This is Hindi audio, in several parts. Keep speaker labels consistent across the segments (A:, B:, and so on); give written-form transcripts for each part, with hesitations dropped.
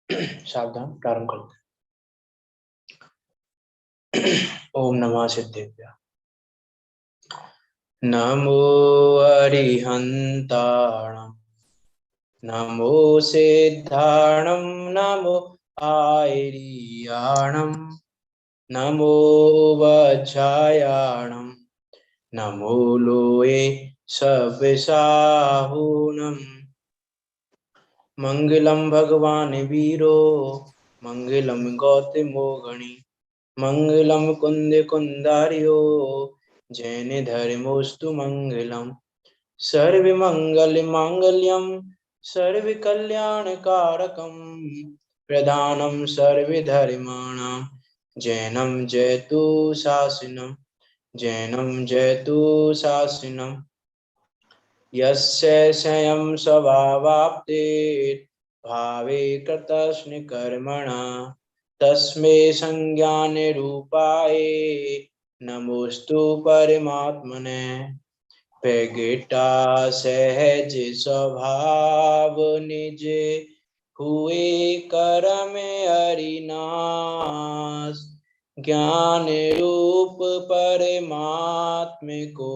A: सावधान, प्रारंभ करते हैं। ओम नमः सिद्धेभ्यः। नमो अरिहन्ताणं, नमो सिद्धाणं, नमो आयर्याणं, नमो वज्रायाणं, नमो लोये सविसाहुनम्। मंगलम भगवान वीरो, मंगलम गौतमो गणी, मंगलम कुंद कुंदार्यो, जैन धर्मोस्तु मंगलम। सर्व मंगल मांगल्यम, सर्व कल्याण कारकम, प्रधानम सर्व धर्माणां, जैनम जयतु शासनम, जैनम जयतु शासनम। यस्य स्वयं स्वभावाप्ते भावे कृतस्न कर्मणा, तस्मै संज्ञानरूपाय नमोस्तु परमात्मने। प्रगटा सहज स्वभाव निज, हुए करम हरिनाश। ज्ञान रूप परमात्म को,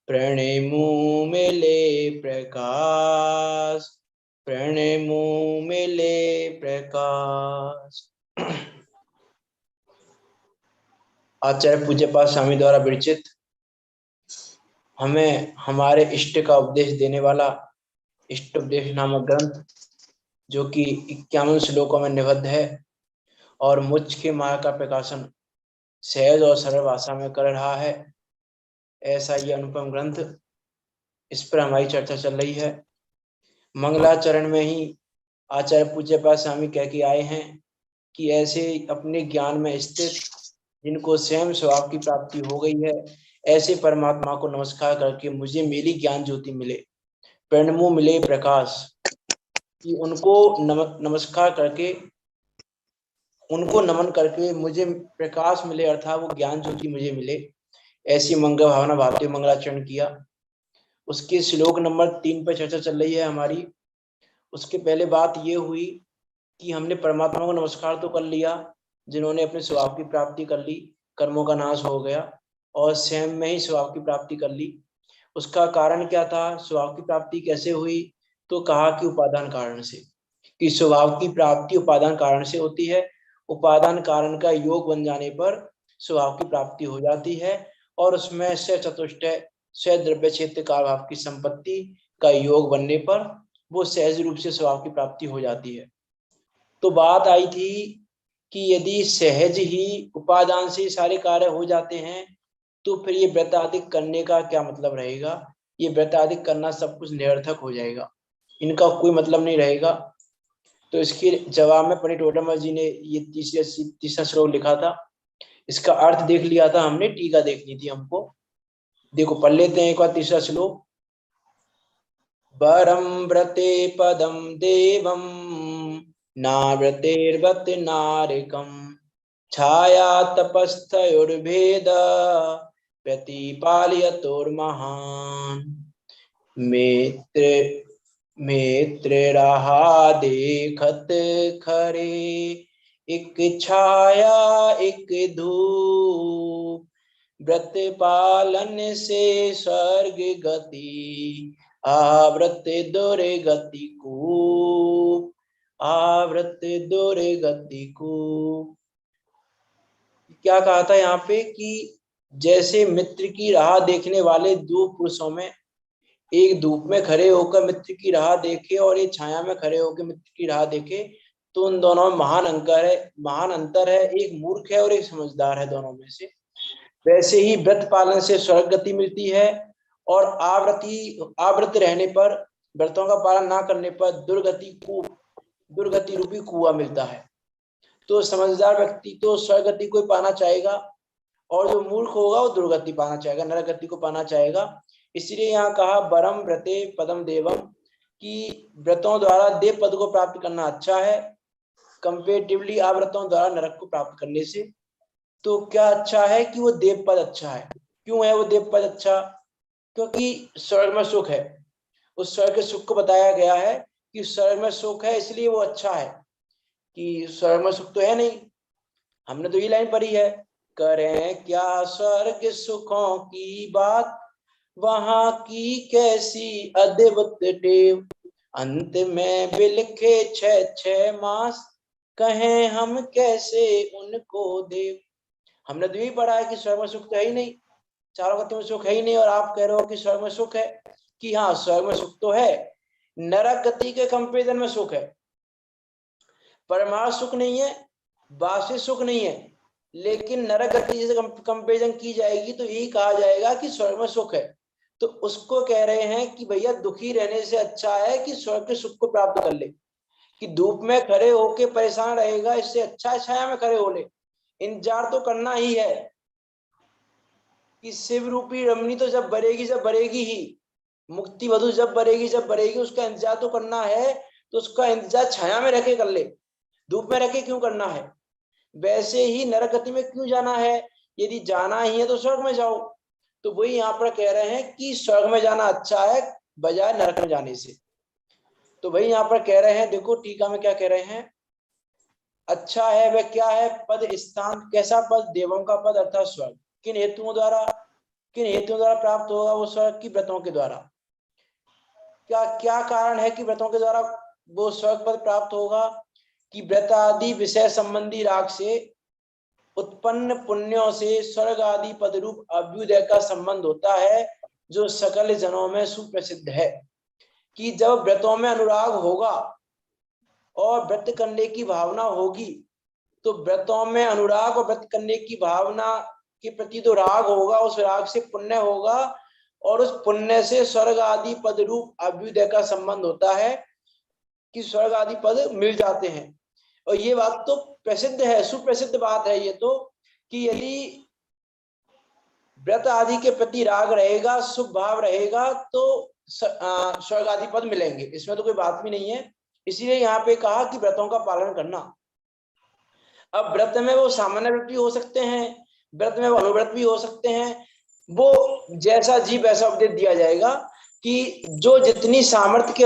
A: प्रणमु मिले प्रकाश, प्रणमु मिले प्रकाश। आचार्य पूज्य पाद स्वामी द्वारा विरचित हमें हमारे इष्ट का उपदेश देने वाला इष्ट उपदेश नामक ग्रंथ, जो कि 51 श्लोकों में निबद्ध है और मुझ के माया का प्रकाशन सहज और सरल भाषा में कर रहा है, ऐसा ये अनुपम ग्रंथ, इस पर हमारी चर्चा चल रही है। मंगलाचरण में ही आचार्य पूज्य पाद स्वामी कह के आए हैं कि ऐसे अपने ज्ञान में स्थित, जिनको स्वयं स्वभाव की प्राप्ति हो गई है, ऐसे परमात्मा को नमस्कार करके मुझे मेरी ज्ञान ज्योति मिले, प्रणमु मिले प्रकाश, कि उनको नमस्कार करके, उनको नमन करके मुझे प्रकाश मिले, अर्थात वो ज्ञान ज्योति मुझे मिले, ऐसी मंगल भावना भावते मंगलाचरण किया। उसके श्लोक नंबर 3 पर चर्चा चल रही है हमारी। उसके पहले बात ये हुई कि हमने परमात्मा को नमस्कार तो कर लिया, जिन्होंने अपने स्वभाव की प्राप्ति कर ली, कर्मों का नाश हो गया और स्वयं में ही स्वभाव की प्राप्ति कर ली। उसका कारण क्या था, स्वभाव की प्राप्ति कैसे हुई, तो कहा कि उपादान कारण से, कि स्वभाव की प्राप्ति उपादान कारण से होती है। उपादान कारण का योग बन जाने पर स्वभाव की प्राप्ति हो जाती है और उसमें से चतुष्टय से द्रव्य क्षेत्र का भाव की संपत्ति का योग बनने पर वो सहज रूप से स्वभाव की प्राप्ति हो जाती है। तो बात आई थी कि यदि सहज ही उपादान से सारे कार्य हो जाते हैं, तो फिर ये व्रताधिक करने का क्या मतलब रहेगा। ये व्रताधिक करना सब कुछ निरर्थक हो जाएगा, इनका कोई मतलब नहीं रहेगा। तो इसके जवाब में पंडित टोडरमल जी ने ये तीसरा श्लोक लिखा था। इसका अर्थ देख लिया था हमने, टीका देखनी थी हमको। देखो पढ़ लेते हैं एक बार तीसरा श्लोक। वरम व्रते पदम देवम, नाव्रतेर्वत नारिकम, छाया तपस्थयोर्भेद, प्रतिपालयतोर्महान। मित्र रहा देखत खरे, एक छाया एक धूप, व्रत पालन से स्वर्ग गति, आवृत दुर्गति कूप, आवृत दुर्गति कूप। क्या कहा था यहाँ पे कि जैसे मित्र की राह देखने वाले दो पुरुषों में, एक धूप में खड़े होकर मित्र की राह देखे और एक छाया में खड़े होकर मित्र की राह देखे, तो उन दोनों में महान अंतर है। एक मूर्ख है और एक समझदार है दोनों में से। वैसे ही व्रत पालन से स्वर्ग गति मिलती है और आवृत रहने पर, व्रतों का पालन ना करने पर दुर्गति रूपी कुआं मिलता है। तो समझदार व्यक्ति तो स्वर्ग गति को पाना चाहेगा और जो मूर्ख होगा वो दुर्गति पाना चाहेगा, नरक गति को पाना चाहेगा। इसलिए यहाँ कहा वरम व्रते पदम देवम, कि व्रतों द्वारा देव पद को प्राप्त करना अच्छा है कंपेरेटिवली अव्रतों द्वारा नरक को प्राप्त करने से। तो क्या अच्छा है कि वो देव पद अच्छा है। क्यों है वो देव पद अच्छा? क्योंकि स्वर्ग में सुख है, उस स्वर्ग के सुख को बताया गया है कि स्वर्ग में सुख है, इसलिए वो अच्छा है। कि स्वर्ग में सुख तो है नहीं। हमने तो ये लाइन पढ़ी है, करें क्या स्वर्ग सुखों की बात, वहां की कैसी अद्भुत टेव, अंत में बिलखे 6 मास, कहें हम कैसे उनको देव। हमने तो यही पढ़ा है कि स्वर्ग में सुख तो है ही नहीं, चारों गति में सुख है ही नहीं, और आप कह रहे हो कि स्वर्ग में सुख है। कि हाँ, स्वर्ग में सुख तो है, नरक गति के कंपेरिजन में सुख है, परमार्थ सुख नहीं है, बाह्य सुख नहीं है। लेकिन नरक गति से कंपेरिजन की जाएगी तो यही कहा जाएगा कि स्वर्ग में सुख है। तो उसको कह रहे हैं कि भैया दुखी रहने से अच्छा है कि स्वर्ग के सुख को प्राप्त कर ले, कि धूप में खड़े होके परेशान रहेगा, इससे अच्छा है छाया में खड़े हो ले। इंतजार तो करना ही है कि शिव रूपी रमणी तो जब बरेगी ही, मुक्ति वधु जब बरेगी, उसका इंतजार तो करना है। तो उसका इंतजार छाया में रखे कर ले, धूप में रखे क्यों करना है। वैसे ही नरक गति में क्यों जाना है, यदि जाना ही है तो स्वर्ग में जाओ। तो वही यहाँ पर कह रहे हैं कि स्वर्ग में जाना अच्छा है बजाय नरक में जाने से। तो वही यहाँ पर कह रहे हैं, देखो टीका में क्या कह रहे हैं, अच्छा है वह क्या है, पद स्थान, कैसा पद, देवों का पद अर्थात स्वर्ग। किन हेतुओं द्वारा प्राप्त होगा वो स्वर्ग, की व्रतों के द्वारा। क्या क्या कारण है कि व्रतों के द्वारा वो स्वर्ग पद प्राप्त होगा, कि व्रत आदि विषय संबंधी राग से उत्पन्न पुण्यों से स्वर्ग आदि पद रूप अभ्युदय का संबंध होता है, जो सकल जनों में सुप्रसिद्ध है। कि जब व्रतों में अनुराग होगा और व्रत करने की भावना होगी, तो व्रतों में अनुराग और व्रत करने की भावना के प्रति तो राग होगा, उस राग से पुण्य होगा, और उस पुण्य से स्वर्ग आदि पद रूप अभ्युदय का संबंध होता है, कि स्वर्ग आदि पद मिल जाते हैं। और ये बात तो प्रसिद्ध है, सुप्रसिद्ध बात है ये तो, कि यदि व्रत आदि के प्रति राग रहेगा, शुभ भाव रहेगा, तो स्वर्ग आदि पद मिलेंगे, इसमें तो कोई बात भी नहीं है। इसीलिए यहाँ पे कहा कि व्रतों का पालन करना। अब व्रत में वो सामान्य व्रत भी हो सकते हैं, व्रत में वो अनुव्रत भी हो सकते हैं, वो जैसा जीव वैसा उपदेश दिया जाएगा, कि जो जितनी सामर्थ्य के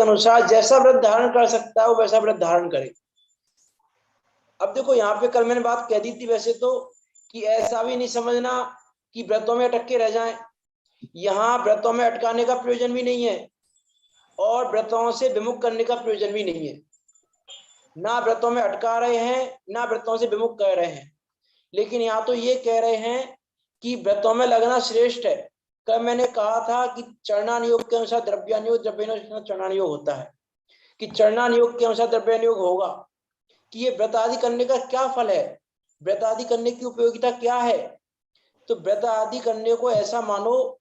A: अनुसार जैसा व्रत धारण कर सकता है वो वैसा व्रत धारण करे। अब देखो यहाँ पे कल मैंने बात कह दी थी वैसे तो, कि ऐसा भी नहीं समझना कि व्रतों में अटक के रह जाएं। यहाँ व्रतों में अटकाने का प्रयोजन भी नहीं है, और व्रतों से विमुख करने का प्रयोजन भी नहीं है। ना व्रतों में अटका रहे हैं, ना व्रतों से विमुख कर रहे हैं। लेकिन यहाँ तो ये कह रहे हैं कि व्रतों में लगना श्रेष्ठ है। कल मैंने कहा था कि चरणानुयोग के अनुसार द्रव्यानुयोग, द्रव्यानुयोग चरणानुयोग होता है, कि चरणानुयोग के अनुसार द्रव्यानुयोग होगा। कि ये व्रत आदि करने का क्या फल है, व्रत आदि करने की उपयोगिता क्या है। तो व्रत आदि करने को ऐसा मानो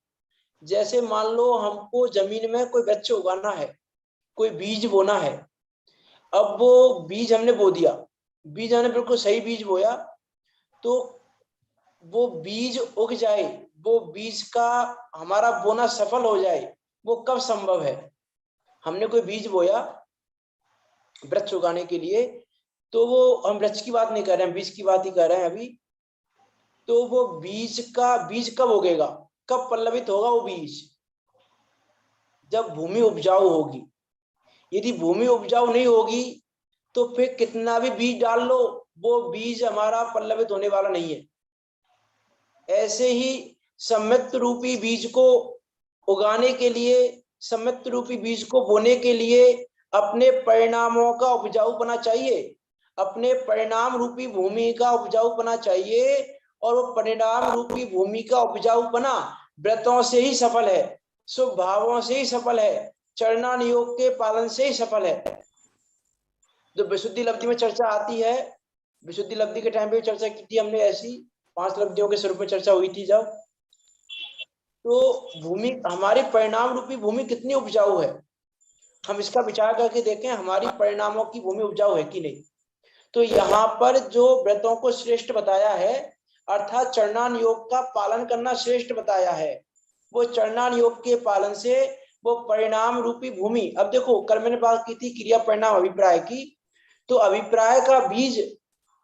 A: जैसे मान लो हमको जमीन में कोई वृक्ष उगाना है, कोई बीज बोना है। अब वो बीज हमने बो दिया, बीज हमने बिल्कुल सही बीज बोया, तो वो बीज उग जाए, वो बीज का हमारा बोना सफल हो जाए, वो कब संभव है। हमने कोई बीज बोया वृक्ष उगाने के लिए, तो वो हम वृक्ष की बात नहीं कर रहे हैं, बीज की बात ही कर रहे हैं अभी। तो वो बीज कब उगेगा, कब पल्लवित होगा वो बीज, जब भूमि उपजाऊ होगी। यदि भूमि उपजाऊ नहीं होगी तो फिर कितना भी बीज डाल लो, वो बीज हमारा पल्लवित होने वाला नहीं है। ऐसे ही सम्मित रूपी बीज को उगाने के लिए, सम्मित रूपी बीज को बोने के लिए अपने परिणामों का उपजाऊपना चाहिए, अपने परिणाम रूपी भूमि का उपजाऊपना चाहिए। और वो परिणाम रूपी भूमि का उपजाऊपना व्रतों से ही सफल है, शुभ भावों से ही सफल है, चरणानुयोग के पालन से ही सफल है। जो विशुद्धि लब्धि में चर्चा आती है, विशुद्धि लब्धि के टाइम पे चर्चा की थी हमने, ऐसी 5 लब्धियों के स्वरूप में चर्चा हुई थी जब, तो भूमि हमारी परिणाम रूपी भूमि कितनी उपजाऊ है, हम इसका विचार करके देखें हमारी परिणामों की भूमि उपजाऊ है कि नहीं। तो यहाँ पर जो व्रतों को श्रेष्ठ बताया है, अर्थात चरणानुयोग का पालन करना श्रेष्ठ बताया है, वो चरणानुयोग के पालन से वो परिणाम रूपी भूमि। अब देखो कल मैंने बात की थी क्रिया परिणाम अभिप्राय की, तो अभिप्राय का बीज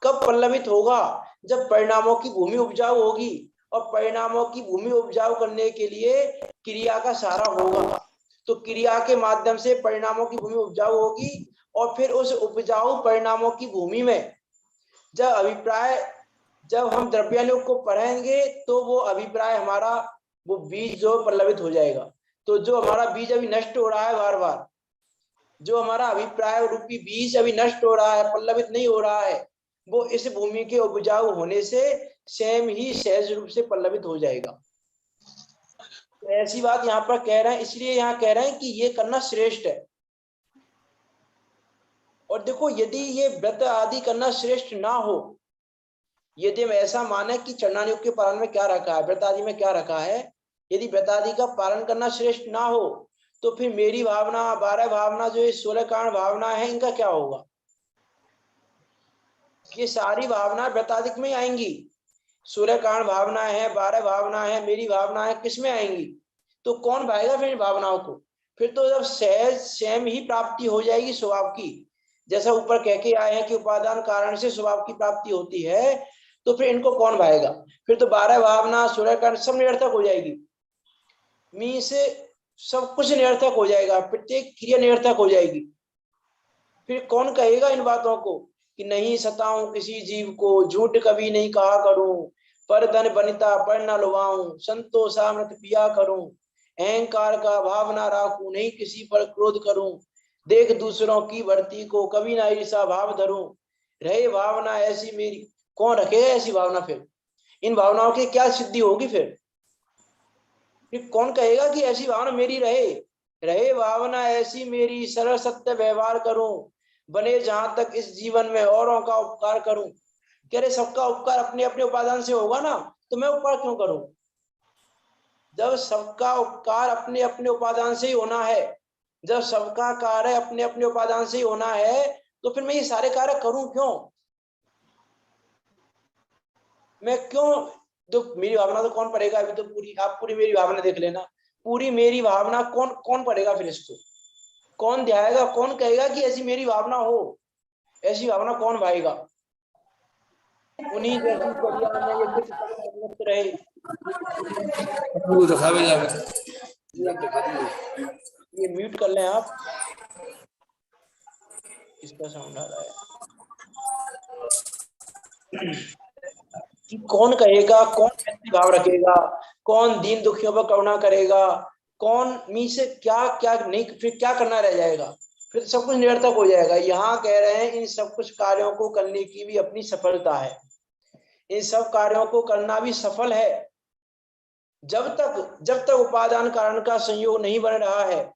A: कब पल्लवित होगा, जब परिणामों की भूमि उपजाऊ होगी, और परिणामों की भूमि उपजाऊ करने के लिए क्रिया का सहारा होगा। तो क्रिया के माध्यम से परिणामों की भूमि उपजाऊ होगी, और फिर उस उपजाऊ परिणामों की भूमि में जब हम द्रव्यानुयोग को पढ़ेंगे तो वो अभिप्राय हमारा, वो बीज जो प्रलवित हो जाएगा। तो जो हमारा बीज अभी नष्ट हो रहा है बार बार, जो हमारा अभिप्राय रूपी बीज अभी नष्ट हो रहा है, पल्लवित नहीं हो रहा है, वो इस भूमि के उपजाऊ होने से स्वयं ही सहज रूप से पल्लवित हो जाएगा। तो ऐसी बात यहाँ पर कह रहे हैं, इसलिए यहाँ कह रहे हैं कि ये करना श्रेष्ठ है। और देखो, यदि ये व्रत आदि करना श्रेष्ठ ना हो, यदि हम ऐसा माने कि चरणानुयोग के पालन में क्या रखा है, व्रत आदि में क्या रखा है, यदि व्रत आदि का पालन करना श्रेष्ठ ना हो, तो फिर मेरी भावना, 12 भावना, जो ये 16 कारण भावना है, इनका क्या होगा? ये सारी भावना व्रताधिक में आएंगी। 16 कारण भावना है, 12 भावना है, मेरी भावना है, किसमें आएंगी? तो कौन भाएगा फिर इन भावनाओं को? फिर तो जब सहज स्वयं ही प्राप्ति हो जाएगी स्वभाव की, जैसा ऊपर कह के आए हैं कि उपादान कारण से स्वभाव की प्राप्ति होती है, तो फिर इनको कौन भाएगा? फिर तो 12 भावना, 16 कारण सब निरर्थक हो जाएगी। मीन्स सब कुछ निरर्थक हो जाएगा, प्रत्येक क्रिया निरर्थक हो जाएगी। फिर कौन कहेगा इन बातों को कि नहीं सताऊं किसी जीव को, झूठ कभी नहीं कहा करूं, पर धन बनिता पर न लुभाऊं, संतोष अमृत पिया करूं, अहंकार का भाव ना राखूं, नहीं किसी पर क्रोध करूं, देख दूसरों की बढ़ती को कभी ना ईर्षा भाव धरूं, रहे भावना ऐसी मेरी। कौन रखेगा ऐसी भावना? फिर इन भावनाओं की क्या सिद्धि होगी? फिर कौन कहेगा कि ऐसी भावना मेरी रहे? रहे भावना ऐसी मेरी, सरल सत्य व्यवहार करूं, बने जहां तक इस जीवन में औरों का उपकार करूं। कह रहे सबका उपकार अपने अपने उपादान से होगा ना, तो मैं उपकार क्यों करूं? जब सबका उपकार अपने अपने उपादान से ही होना है, जब सबका कार्य अपने अपने उपादान से ही होना है, तो फिर मैं ये सारे कार्य करूं क्यों? मैं क्यों? तो मेरी भावना तो कौन पढ़ेगा? अभी तो आप पूरी मेरी भावना देख लेना, पूरी मेरी भावना कौन कौन पढ़ेगा? फिर इसको कौन ध्याएगा? कौन कहेगा कि ऐसी मेरी भावना हो? ऐसी भावना कौन भाएगा? उन्हीं जैसी बढ़िया में ये कुछ रहे। ये म्यूट कर लें आप, इसका साउंड आ रहा है। कि कौन कहेगा, कौन ऐसी भाव रखेगा, कौन दीन दुखियों पर करुणा करेगा, कौन मी से क्या क्या नहीं, फिर क्या करना रह जाएगा? फिर सब कुछ निरर्थक हो जाएगा। यहाँ कह रहे हैं इन सब कुछ कार्यों को करने की भी अपनी सफलता है, इन सब कार्यों को करना भी सफल है, जब तक उपादान कारण का संयोग नहीं बन रहा है।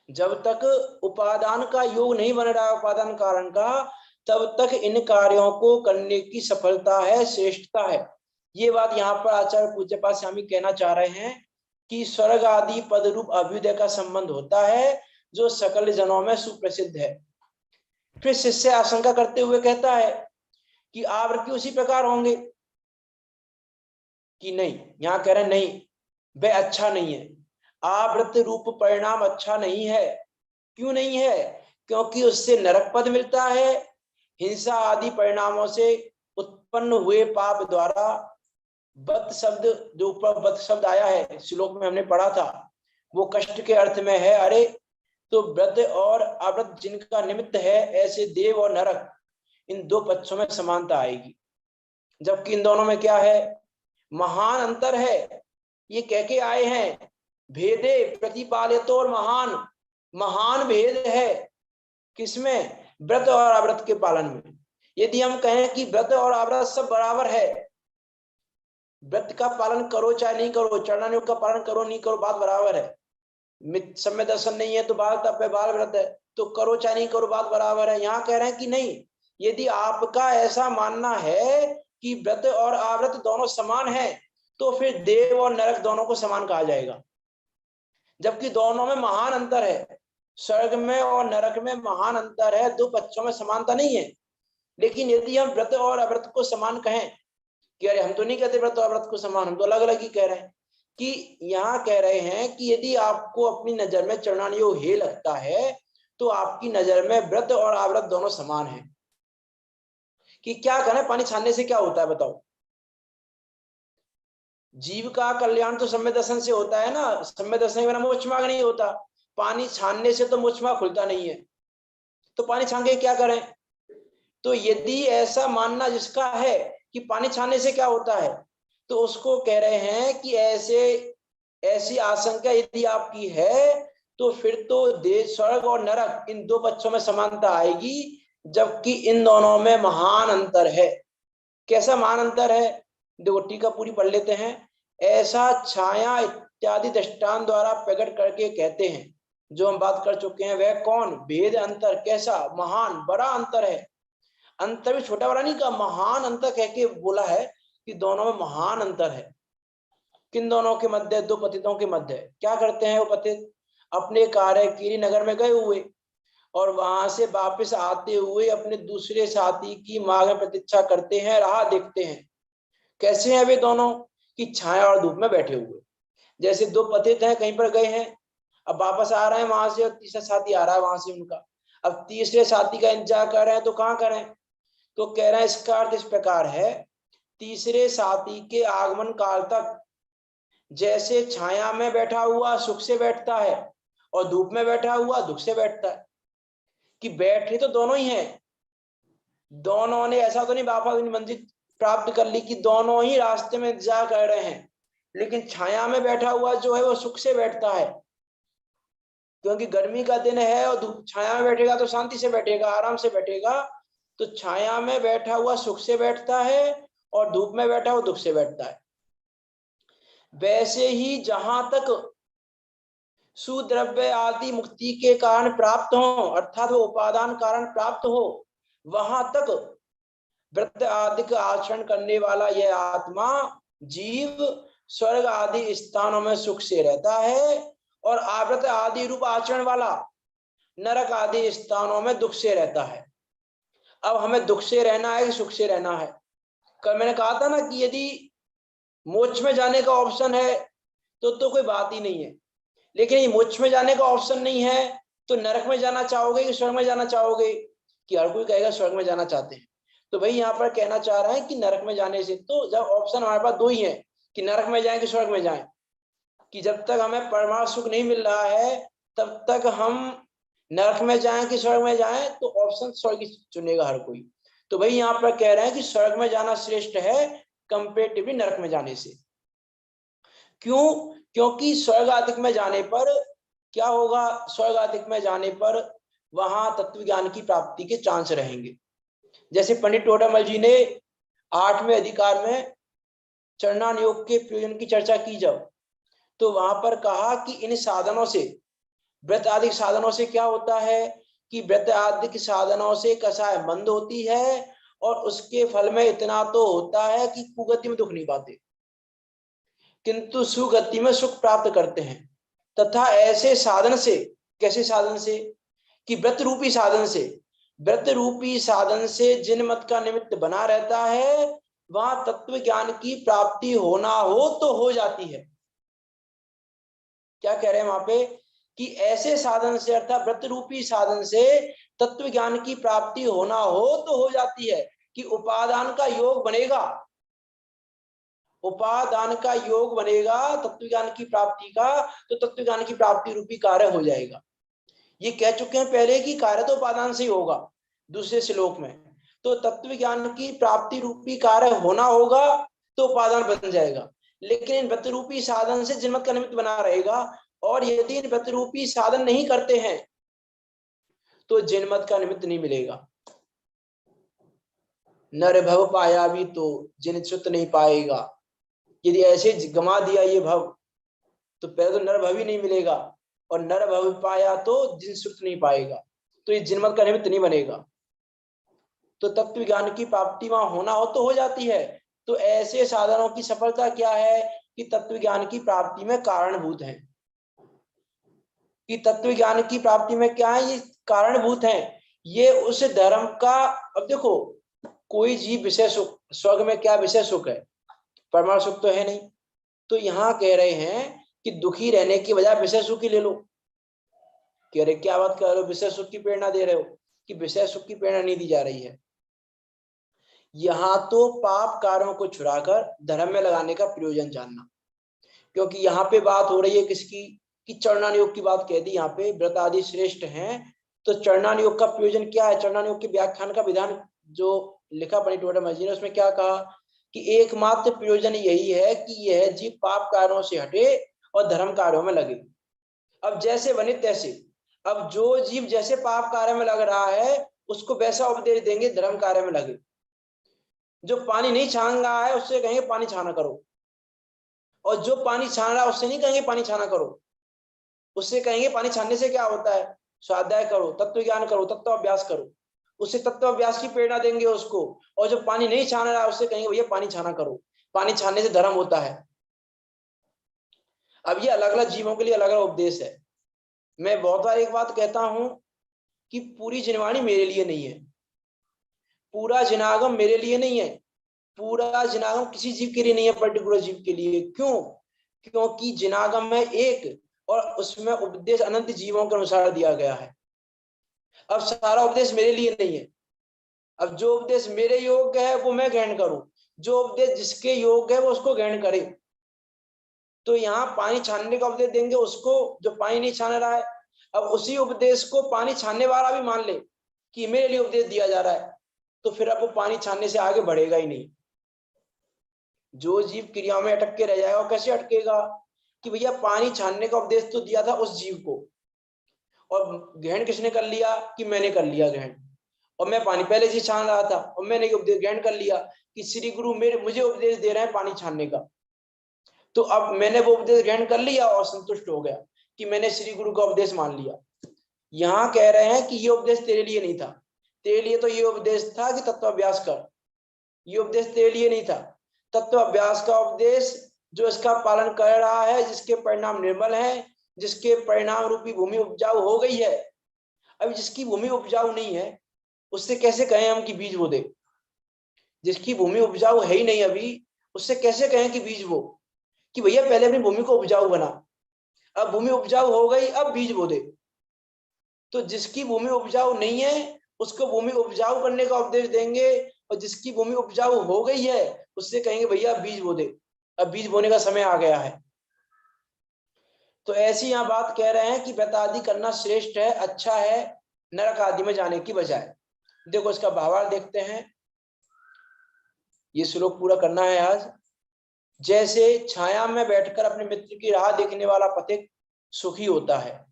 A: जब तक उपादान का योग नहीं बन रहा है, उपादान कारण का, तब तक इन कार्यों को करने की सफलता है, श्रेष्ठता है। ये बात यहाँ पर आचार्य पूज्यपाद स्वामी कहना चाह रहे हैं कि स्वर्ग आदि पद रूप अभ्युदय का संबंध होता है, जो सकल जनों में सुप्रसिद्ध है। फिर शिष्य आशंका करते हुए कहता है कि आवृत्ति उसी प्रकार होंगे कि नहीं? यहाँ कह रहे हैं नहीं, वह अच्छा नहीं है, आवृत्त रूप परिणाम अच्छा नहीं है। क्यों नहीं है? क्योंकि उससे नरक पद मिलता है, हिंसा आदि परिणामों से उत्पन्न हुए पाप द्वारा। बद शब्द, जो ऊपर बद शब्द आया है श्लोक में हमने पढ़ा था, वो कष्ट के अर्थ में है। अरे तो व्रत और अव्रत जिनका निमित्त है, ऐसे देव और नरक, इन दो पक्षों में समानता आएगी, जबकि इन दोनों में क्या है? महान अंतर है। ये कह के आए हैं भेदे प्रतिपालितो, और महान महान भेद है किसमें? व्रत और अव्रत के पालन में। यदि हम कहें कि व्रत और अव्रत सब बराबर है, व्रत का पालन करो चाहे नहीं करो, चरणानुयोग का पालन करो नहीं करो, बात बराबर है। समय दर्शन नहीं है तो बाल तप है, बाल व्रत है, तो करो चाहे नहीं करो, बात बराबर है। यहाँ कह रहे हैं कि नहीं, यदि आपका ऐसा मानना है कि व्रत और अव्रत दोनों समान है, तो फिर देव और नरक दोनों को समान कहा जाएगा, जबकि दोनों में महान अंतर है। स्वर्ग में और नरक में महान अंतर है, दो पक्षों में समानता नहीं है। लेकिन यदि हम व्रत और अव्रत को समान कहें कि अरे हम तो नहीं कहते व्रत और अव्रत को समान, हम तो अलग अलग ही कह रहे हैं, कि यहाँ कह रहे हैं कि यदि आपको अपनी नजर में चरणानुयोग हे लगता है, तो आपकी नजर में व्रत और अव्रत दोनों समान है, कि क्या करें, पानी छानने से क्या होता है बताओ। जीव का कल्याण तो सम्यक दर्शन से होता है ना, सम्यक दर्शन के बिना मोक्ष मार्ग नहीं होता। पानी छानने से तो मोक्ष मार्ग खुलता नहीं है, तो पानी छान के क्या करें। तो यदि ऐसा मानना जिसका है कि पानी छानने से क्या होता है, तो उसको कह रहे हैं कि ऐसी आशंका यदि आपकी है तो फिर तो देव स्वर्ग और नरक इन दो पक्षों में समानता आएगी, जबकि इन दोनों में महान अंतर है। कैसा महान अंतर है, देखो टीका पूरी पढ़ लेते हैं। ऐसा छाया इत्यादि दृष्टांत द्वारा प्रकट करके कहते हैं, जो हम बात कर चुके हैं वह कौन, भेद अंतर, कैसा, महान, बड़ा अंतर है। अंतर भी छोटा बड़ा नहीं कहा, महान अंतर कह के बोला है कि दोनों में महान अंतर है। किन दोनों के मध्य, दो पतितों के मध्य। क्या करते हैं वो पतित, अपने कार्य कीरी नगर में गए हुए और वहां से वापस आते हुए अपने दूसरे साथी की मार्ग में प्रतीक्षा करते हैं, राह देखते हैं। कैसे हैं वे दोनों, कि छाया और धूप में बैठे हुए। जैसे दो पतित हैं, कहीं पर गए हैं, अब वापस आ रहे हैं वहां से, और तीसरा साथी आ रहा है वहां से उनका। अब तीसरे साथी का इंतजार कर रहे हैं, तो कहाँ करें, तो कह रहे हैं इसका अर्थ इस प्रकार है, तीसरे साथी के आगमन काल तक जैसे छाया में बैठा हुआ सुख से बैठता है और धूप में बैठा हुआ दुख से बैठता है, कि बैठे तो दोनों ही हैं, दोनों ने ऐसा तो नहीं वापस मंजिल प्राप्त कर ली, कि दोनों ही रास्ते में इंतजार कर रहे हैं, लेकिन छाया में बैठा हुआ जो है वो सुख से बैठता है, क्योंकि गर्मी का दिन है और धूप, छाया में बैठेगा तो शांति से बैठेगा, आराम से बैठेगा। तो छाया में बैठा हुआ सुख से बैठता है और धूप में बैठा हुआ दुख से बैठता है। वैसे ही जहां तक सुद्रव्य आदि मुक्ति के कारण प्राप्त हो, अर्थात वो उपादान कारण प्राप्त हो, वहां तक व्रत आदि का आचरण करने वाला यह आत्मा जीव स्वर्ग आदि स्थानों में सुख से रहता है, और आवृत आदि रूप आचरण वाला नरक आदि स्थानों में दुख से रहता है। अब हमें दुख से रहना है कि सुख से रहना है। कल मैंने कहा था ना कि यदि मोक्ष में जाने का ऑप्शन है तो कोई बात ही नहीं है, लेकिन ये मोक्ष में जाने का ऑप्शन नहीं है तो नरक में जाना चाहोगे कि स्वर्ग में जाना चाहोगे, कि हर कोई कहेगा स्वर्ग में जाना चाहते हैं। तो भाई यहाँ पर कहना चाह रहा है कि नरक में जाने से, तो जब ऑप्शन हमारे पास दो ही है कि नरक में जाएं कि स्वर्ग में जाएं, कि जब तक हमें परमार्थ सुख नहीं मिल रहा है तब तक हम नरक में जाएं कि स्वर्ग में जाएं, तो ऑप्शन स्वर्ग चुनेगा हर कोई। तो भाई यहाँ पर कह रहे हैं कि स्वर्ग में जाना श्रेष्ठ है कंपेरेटिवली नरक में जाने से। क्यों, क्योंकि स्वर्ग आदि में जाने पर क्या होगा, स्वर्ग आदि में जाने पर वहां तत्व ज्ञान की प्राप्ति के चांस रहेंगे। जैसे पंडित टोडामल जी ने 8वें अधिकार में चरणान योग के प्रयोजन की चर्चा की, जब तो वहां पर कहा कि इन साधनों से, व्रत आदि साधनों से क्या होता है, कि व्रत आदि साधनों से कसाय मंद होती है और उसके फल में इतना तो होता है कि कुगति में दुख नहीं पाते, किंतु सुगति में सुख प्राप्त करते हैं। तथा ऐसे साधन से, कैसे साधन से, कि व्रत रूपी साधन से, व्रत रूपी साधन से जिन मत का निमित्त बना रहता है वहां तत्व ज्ञान की प्राप्ति होना हो तो हो जाती है। क्या कह रहे हैं वहां पे, कि ऐसे साधन से, अर्थात व्रत रूपी साधन से तत्व ज्ञान की प्राप्ति होना हो तो हो जाती है, कि उपादान का योग बनेगा, उपादान का योग बनेगा तत्व ज्ञान की प्राप्ति का, तो तत्व ज्ञान की प्राप्ति रूपी कार्य हो जाएगा। ये कह चुके हैं पहले कि कार्य तो उपादान से ही होगा दूसरे श्लोक में, तो तत्व ज्ञान की प्राप्ति रूपी कार्य होना होगा तो उपादान बन जाएगा, लेकिन इन व्रत रूपी साधन से जिनमत का निमित्त बना रहेगा, और यदि इन व्रत रूपी साधन नहीं करते हैं तो जिनमत का निमित्त नहीं मिलेगा। नर भव पाया भी तो जिन श्रुत नहीं पाएगा, यदि ऐसे गमा दिया ये भव तो पहले तो नर भव ही नहीं मिलेगा, और नर भव पाया तो जिन श्रुत नहीं पाएगा, तो ये जिनमत का निमित्त नहीं बनेगा। तो तत्व ज्ञान की प्राप्ति वहां होना हो तो हो जाती है। तो ऐसे साधनों की सफलता क्या है, कि तत्व ज्ञान की प्राप्ति में कारणभूत है, कि तत्व ज्ञान की प्राप्ति में क्या है, ये कारणभूत है, ये उस धर्म का। अब देखो कोई जीव विषय सुख, स्वर्ग में क्या विषय सुख है, परमाणु सुख तो है नहीं, तो यहाँ कह रहे हैं कि दुखी रहने की बजाय विषय सुख ही ले लो। कह रहे क्या बात कर रहे हो, विषय सुख की प्रेरणा दे रहे हो, कि विषय सुख की प्रेरणा नहीं दी जा रही है। यहाँ तो पाप कार्यों को छुड़ाकर धर्म में लगाने का प्रयोजन जानना, क्योंकि यहाँ पे बात हो रही है किसकी, कि चरणान योग की बात कह दी। यहाँ पे व्रत आदि श्रेष्ठ हैं, तो चरणान योग का प्रयोजन क्या है? चरणान योग के व्याख्यान का विधान जो लिखा परिटोटा महर्षि ने, उसमें क्या कहा कि एकमात्र प्रयोजन यही है कि यह जीव पाप कार्यों से हटे और धर्म कार्यों में लगे। अब जैसे बने तैसे, अब जो जीव जैसे पाप कार्य में लग रहा है उसको वैसा उपदेश देंगे धर्म कार्य में लगे। जो पानी नहीं छान रहा है उससे कहेंगे पानी छाना करो, और जो पानी छान रहा है उससे नहीं कहेंगे पानी छाना करो, उससे कहेंगे पानी छानने से क्या होता है, स्वाध्याय करो, तत्व ज्ञान करो, तत्व अभ्यास करो, उससे तत्व अभ्यास की प्रेरणा देंगे उसको। और जो पानी नहीं छान रहा है उससे कहेंगे भैया पानी छाना करो, पानी छानने से धर्म होता है। अब ये अलग अलग जीवों के लिए अलग अलग उपदेश है। मैं बहुत बार एक बात कहता हूं कि पूरी जिनवाणी मेरे लिए नहीं है, पूरा जिनागम मेरे लिए नहीं है, पूरा जिनागम किसी जीव के लिए नहीं है, पर्टिकुलर जीव के लिए। क्यों? क्योंकि जिनागम है एक और उसमें उपदेश अनंत जीवों के अनुसार दिया गया है। अब सारा उपदेश मेरे लिए नहीं है, अब जो उपदेश मेरे योग्य है वो मैं ग्रहण करूं, जो उपदेश जिसके योग्य है वो उसको ग्रहण करे। तो यहाँ पानी छानने का उपदेश देंगे उसको जो पानी नहीं छान रहा है। अब उसी उपदेश को पानी छानने वाला भी मान ले कि मेरे लिए उपदेश दिया जा रहा है, तो फिर अब वो पानी छानने से आगे बढ़ेगा ही नहीं। जो जीव क्रियाओं में अटक के रह जाएगा, वो कैसे अटकेगा कि भैया पानी छानने का उपदेश तो दिया था उस जीव को, और ग्रहण किसने कर लिया कि मैंने कर लिया ग्रहण, और मैं पानी पहले से छान रहा था और मैंने उपदेश ग्रहण कर लिया कि श्री गुरु मुझे उपदेश दे रहे हैं पानी छानने का। तो अब मैंने वो उपदेश ग्रहण कर लिया और संतुष्ट हो गया कि मैंने श्री गुरु का उपदेश मान लिया। यहाँ कह रहे हैं कि ये उपदेश तेरे लिए नहीं था, तेरे लिए तो ये उपदेश था कि तत्व अभ्यास कर, ये उपदेश तेरे लिए नहीं था। तत्व अभ्यास का उपदेश जो इसका पालन कर रहा है, जिसके परिणाम निर्मल हैं, जिसके परिणाम रूपी भूमि उपजाऊ हो गई है। अब जिसकी भूमि उपजाऊ नहीं है उससे कैसे कहें हम कि बीज बो दे? जिसकी भूमि उपजाऊ है ही नहीं अभी, उससे कैसे कहें कि बीज बो, कि भैया पहले अपनी भूमि को उपजाऊ बना, अब भूमि उपजाऊ हो गई अब बीज बो दे। तो जिसकी भूमि उपजाऊ नहीं है उसको भूमि उपजाऊ करने का उपदेश देंगे, और जिसकी भूमि उपजाऊ हो गई है उससे कहेंगे भैया बीज बो दे, अब बीज बोने का समय आ गया है। तो ऐसी यहाँ बात कह रहे हैं कि व्रत आदि करना श्रेष्ठ है, अच्छा है, नरक आदि में जाने की बजाय। देखो इसका भावार्थ देखते हैं, ये श्लोक पूरा करना है आज। जैसे छाया में बैठकर अपने मित्र की राह देखने वाला पथिक सुखी होता है,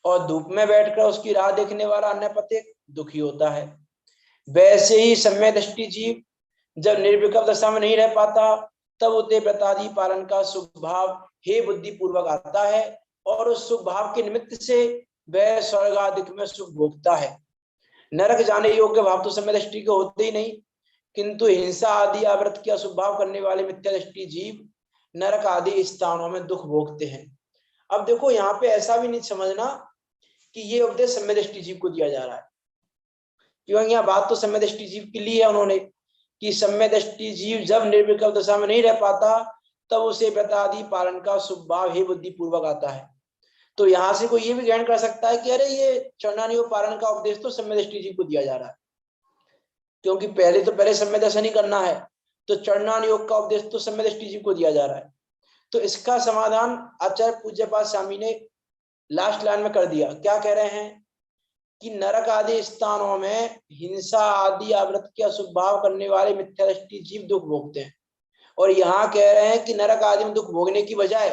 A: और धूप में बैठकर उसकी राह देखने वाला अन्य पथिक दुखी होता है, वैसे ही सम्यक दृष्टि जीव जब निर्विकल्प दशा में नहीं रह पाता तब उसे व्रतादि पालन का शुभ भाव हे बुद्धि पूर्वक आता है, और उस शुभ भाव के निमित्त से वह स्वर्ग आदि में सुख भोगता है। नरक जाने योग्य भाव तो सम्यक दृष्टि के होते ही नहीं, किंतु हिंसा आदि अव्रत की अशुभ भाव करने वाले मिथ्या दृष्टि जीव नरक आदि स्थानों में दुख भोगते हैं। अब देखो यहाँ पे ऐसा भी नहीं समझना कि ये उपदेश सम्यक दृष्टि जीव को दिया जा रहा है, क्योंकि यहाँ बात तो सम्यक दृष्टि जीव के लिए है उन्होंने, कि सम्यक दृष्टि जीव जब निर्विकल्प दशा में नहीं रह पाता तब उसे व्रत आदि पालन का शुभ भाव हे बुद्धि पूर्वक आता है। तो यहाँ से कोई ये भी ग्रहण कर सकता है कि अरे ये चरणानियोग पालन का उपदेश तो सम्यक दृष्टि जीव को दिया जा रहा है, क्योंकि पहले सम्यक दर्शन ही करना है, तो चरणान योग का उपदेश तो सम्यक दृष्टि जीव को दिया जा रहा है। तो इसका समाधान आचार्य पूज्यपाद स्वामी ने लास्ट लाइन में कर दिया। क्या कह रहे हैं कि नरक आदि स्थानों में हिंसा आदि आवृत के अशुभ भाव करने वाले मिथ्या दृष्टि जीव दुख भोगते हैं, और यहाँ कह रहे हैं कि नरक आदि में दुख भोगने की बजाय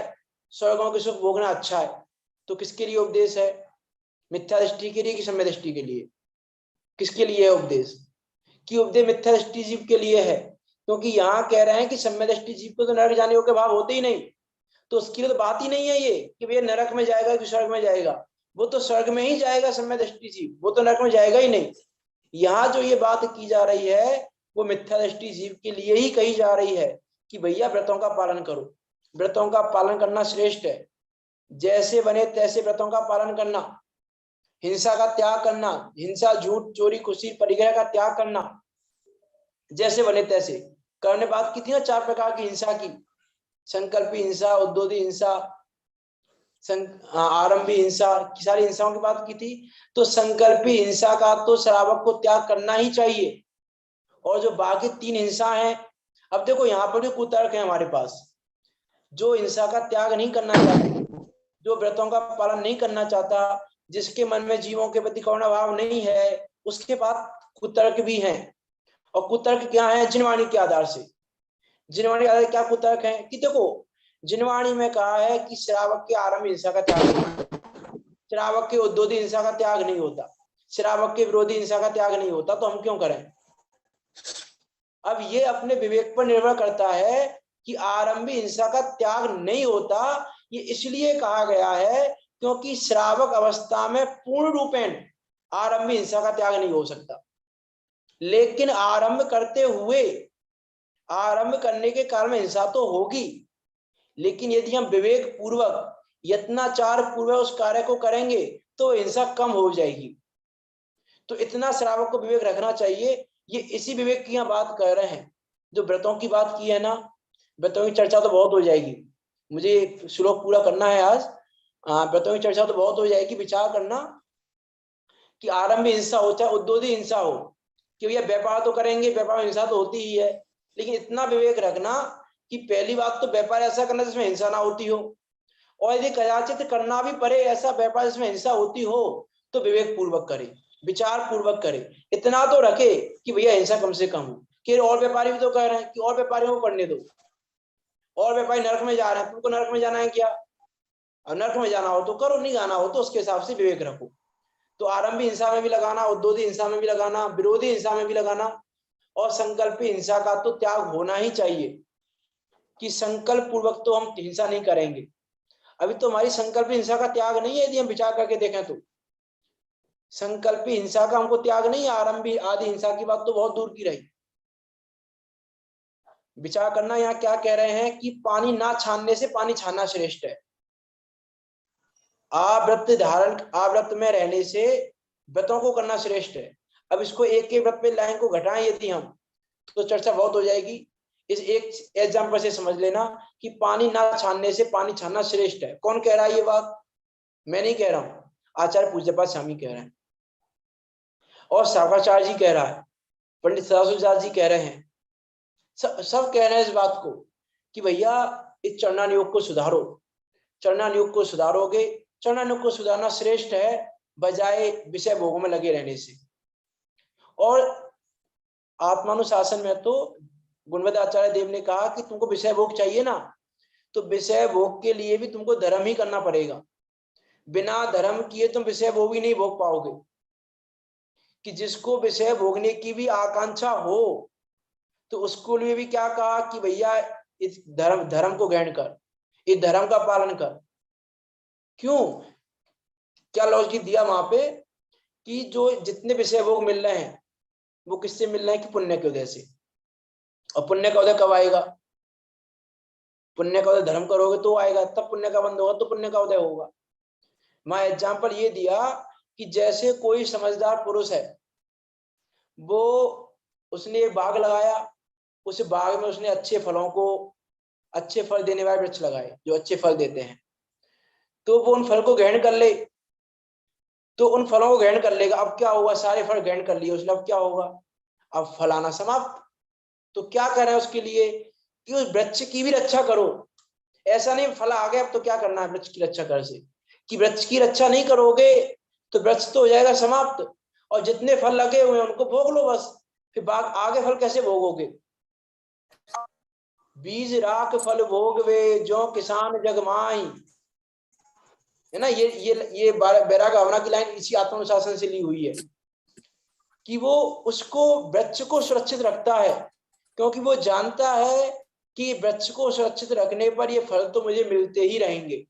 A: स्वर्गों के सुख भोगना अच्छा है। तो किसके लिए उपदेश है? मिथ्या दृष्टि के लिए कि सम्यक दृष्टि के लिए? किसके लिए है उपदेश? कि उपदेश मिथ्या दृष्टि जीव के लिए है, क्योंकि यहाँ कह रहे हैं कि सम्यक दृष्टि जीव को तो नरक जाने के भाव होते ही नहीं, तो उसकी तो बात ही नहीं है ये कि भैया नरक में जाएगा कि स्वर्ग में जाएगा, वो तो स्वर्ग में ही जाएगा सम्यक दृष्टि जीव, वो तो नरक में जाएगा ही नहीं। यहाँ जो ये बात की जा रही है वो मिथ्या दृष्टि जीव के लिए ही कही जा रही है कि भैया व्रतों का पालन करो, व्रतों का पालन करना श्रेष्ठ है, जैसे बने तैसे व्रतों का पालन करना, हिंसा का त्याग करना, हिंसा झूठ चोरी कुशील परिग्रह का त्याग करना, जैसे बने तैसे। करने बात की थी ना 4 प्रकार की हिंसा की, संकल्पी हिंसा, उद्योगी हिंसा, आरंभी हिंसा, की सारी हिंसाओं की बात की थी। तो संकल्पी हिंसा का तो श्रावक को त्याग करना ही चाहिए, और जो बाकी 3 हिंसा है, अब देखो यहाँ पर भी कुतर्क है हमारे पास। जो हिंसा का त्याग नहीं करना चाहता, जो व्रतों का पालन नहीं करना चाहता, जिसके मन में जीवों के प्रति करुणा भाव नहीं है, उसके पास कुतर्क भी है। और कुतर्क क्या है? जिनवाणी के आधार से। जिनवाणी के आधार से क्या कुतर्क है कि देखो, जिनवाणी में कहा है कि श्रावक के आरंभ हिंसा का त्याग नहीं, श्रावक के उद्योगी हिंसा का त्याग नहीं होता, श्रावक के विरोधी हिंसा का त्याग नहीं होता, तो हम क्यों करें? अब ये अपने विवेक पर निर्भर करता है कि आरंभी हिंसा का त्याग नहीं होता। ये इसलिए कहा गया है क्योंकि श्रावक अवस्था में पूर्ण रूपेण आरंभी हिंसा का त्याग नहीं हो सकता, लेकिन आरंभ करते हुए, आरंभ करने के कारण हिंसा तो होगी, लेकिन यदि हम विवेक पूर्वक, यत्नाचार पूर्वक उस कार्य को करेंगे तो हिंसा कम हो जाएगी। तो इतना श्रावक को विवेक रखना चाहिए। ये इसी विवेक की यहाँ बात कर रहे हैं। जो व्रतों की बात की है ना, व्रतों की चर्चा तो बहुत हो जाएगी, मुझे श्लोक पूरा करना है आज। व्रतों की चर्चा तो बहुत हो जाएगी। विचार करना कि आरंभ हिंसा हो चाहे उद्योगी हिंसा हो, कि भैया व्यापार तो करेंगे, व्यापार में हिंसा तो होती ही है, लेकिन इतना विवेक रखना कि पहली बात तो व्यापार ऐसा करना जिसमें हिंसा ना होती हो, और यदि कदाचित करना भी पड़े ऐसा व्यापार जिसमें हिंसा होती हो तो विवेक पूर्वक करे, विचार पूर्वक करे। इतना तो रखे कि भैया हिंसा कम से कम हो। कि और व्यापारी भी तो कह रहे हैं कि और व्यापारियों को करने दो, और व्यापारी नरक में जा रहे हैं, तुमको नरक में जाना है क्या? और नरक में जाना हो तो करो, नहीं जाना हो तो उसके हिसाब से विवेक रखो। तो आरंभी हिंसा में भी लगाना, उद्योगी हिंसा में भी लगाना, विरोधी हिंसा में भी लगाना, और संकल्पी हिंसा का तो त्याग होना ही चाहिए कि संकल्प पूर्वक तो हम हिंसा नहीं करेंगे। अभी तो हमारी संकल्पी हिंसा का त्याग नहीं है, यदि हम विचार करके देखें तो संकल्पी हिंसा का हमको त्याग नहीं है। आरंभी आदि हिंसा की बात तो बहुत दूर की रही। विचार करना, यहाँ क्या कह रहे हैं कि पानी ना छानने से पानी छानना श्रेष्ठ है। आवृत धारण, आवृत में रहने से व्रतों को करना श्रेष्ठ है। अब इसको एक एक व्रत पे लाइन को घटाएं यदि हम, तो चर्चा बहुत हो जाएगी। इस एक एग्जाम्पल से समझ लेना कि पानी ना छानने से पानी छानना श्रेष्ठ है। कौन कह रहा है ये बात? मैं नहीं कह रहा हूं, आचार्य पूज्यपाद स्वामी कह रहे हैं, और शाखाचार्य जी कह रहा है, पंडित सदाशिवदास जी कह रहे हैं, सब कह रहे हैं इस बात को कि भैया इस चरणान योग को सुधारो, चरणान योग को सुधारोगे, चरणान योग को सुधारना श्रेष्ठ है बजाय विषय भोगों में लगे रहने से। और आत्मानुशासन में तो गुणवत्ता आचार्य देव ने कहा कि तुमको विषय भोग चाहिए ना, तो विषय भोग के लिए भी तुमको धर्म ही करना पड़ेगा। बिना धर्म किए तुम विषय भोग ही नहीं भोग पाओगे। कि जिसको विषय भोगने की भी आकांक्षा हो तो उसको लिए भी क्या कहा कि भैया इस धर्म को ग्रहण कर, इस धर्म का पालन कर। क्यों? क्या लॉजिक दिया वहां पे कि जो जितने विषय भोग मिल रहे हैं वो किससे मिल रहे हैं? कि पुण्य के उदय से। और पुण्य का उदय कब आएगा? पुण्य का उदय धर्म करोगे तो आएगा, तब पुण्य का बंद होगा तो पुण्य का उदय होगा। मैं एग्जाम्पल ये दिया कि जैसे कोई समझदार पुरुष है, वो उसने एक बाग लगाया, उस बाग में उसने अच्छे फलों को, अच्छे फल देने वाले वृक्ष लगाए जो अच्छे फल देते हैं, तो वो उन फल को ग्रहण कर ले, तो उन फलों को ग्रहण कर लेगा। अब क्या होगा? सारे फल ग्रहण कर लिए उसने, अब क्या होगा? अब फल आना समाप्त। तो क्या कर रहे हैं उसके लिए कि उस वृक्ष की भी रक्षा करो। ऐसा नहीं फल आ गए अब तो क्या करना है वृक्ष की रक्षा कर से, कि वृक्ष की रक्षा नहीं करोगे तो वृक्ष तो हो जाएगा समाप्त, और जितने फल लगे हुए हैं उनको भोग लो बस। फिर बाग आगे फल कैसे भोगोगे? बीज राख फल भोग वे, जो किसान जग माई, है ना। ये बैराग भावना की लाइन इसी आत्मानुशासन से ली हुई है कि वो उसको वृक्ष को सुरक्षित रखता है, क्योंकि वो जानता है कि वृक्ष को सुरक्षित रखने पर ये फल तो मुझे मिलते ही रहेंगे।